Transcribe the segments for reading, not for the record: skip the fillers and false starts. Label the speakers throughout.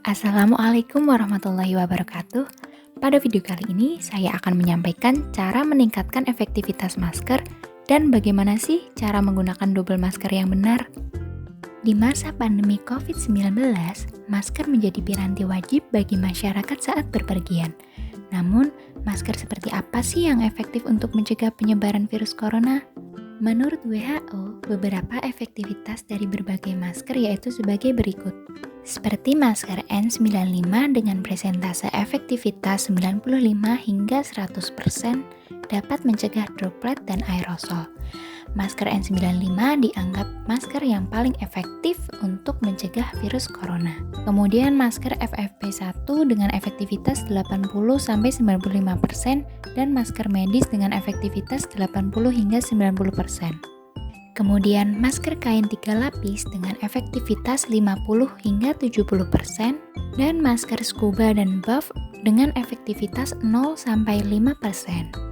Speaker 1: Assalamualaikum warahmatullahi wabarakatuh. Pada video kali ini, saya akan menyampaikan cara meningkatkan efektivitas masker dan bagaimana sih cara menggunakan double masker yang benar. Di masa pandemi COVID-19, masker menjadi piranti wajib bagi masyarakat saat berpergian. Namun, masker seperti apa sih yang efektif untuk mencegah penyebaran virus corona? Menurut WHO, beberapa efektivitas dari berbagai masker yaitu sebagai berikut. Seperti masker N95 dengan presentase efektivitas 95 hingga 100% dapat mencegah droplet dan aerosol. Masker N95 dianggap masker yang paling efektif untuk mencegah virus corona. Kemudian masker FFP1 dengan efektivitas 80-95% dan masker medis dengan efektivitas 80 hingga 90%. Kemudian masker kain 3 lapis dengan efektivitas 50 hingga 70% dan masker scuba dan buff dengan efektivitas 0-5%.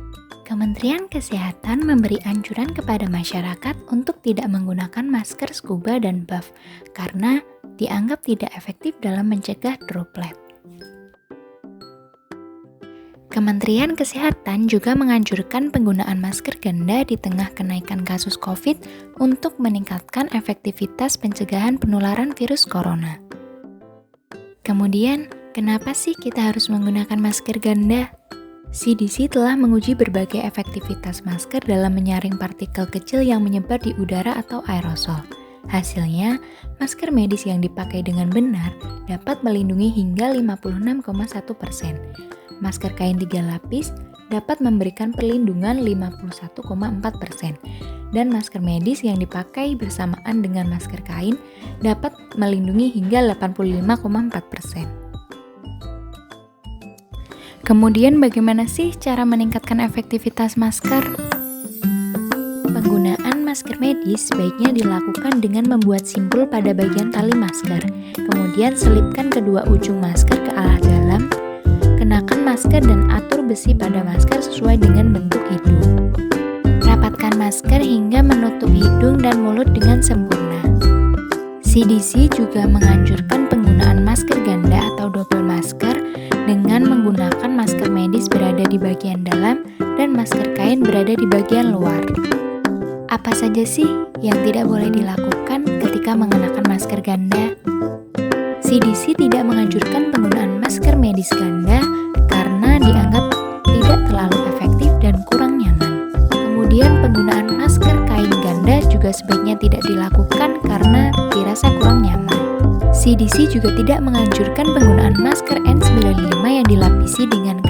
Speaker 1: Kementerian Kesehatan memberi anjuran kepada masyarakat untuk tidak menggunakan masker scuba dan buff karena dianggap tidak efektif dalam mencegah droplet. Kementerian Kesehatan juga menganjurkan penggunaan masker ganda di tengah kenaikan kasus COVID untuk meningkatkan efektivitas pencegahan penularan virus corona. Kemudian, kenapa sih kita harus menggunakan masker ganda? CDC telah menguji berbagai efektivitas masker dalam menyaring partikel kecil yang menyebar di udara atau aerosol. Hasilnya, masker medis yang dipakai dengan benar dapat melindungi hingga 56,1%. Masker kain 3 lapis dapat memberikan perlindungan 51,4%. Dan masker medis yang dipakai bersamaan dengan masker kain dapat melindungi hingga 85,4%. Kemudian bagaimana sih cara meningkatkan efektivitas masker? Penggunaan masker medis sebaiknya dilakukan dengan membuat simpul pada bagian tali masker. Kemudian selipkan kedua ujung masker ke arah dalam. Kenakan masker dan atur besi pada masker sesuai dengan bentuk hidung. Rapatkan masker hingga menutup hidung dan mulut dengan sempurna. CDC juga menganjurkan penggunaan masker ganda atau double masker dengan menggunakan masker medis berada di bagian dalam dan masker kain berada di bagian luar. Apa saja sih yang tidak boleh dilakukan ketika mengenakan masker ganda? CDC tidak menganjurkan penggunaan masker medis ganda karena dianggap tidak terlalu efektif dan kurang nyaman. Kemudian penggunaan masker kain ganda juga sebaiknya tidak dilakukan karena dirasa kurang nyaman. CDC juga tidak menganjurkan penggunaan masker N95 yang dilapisi dengan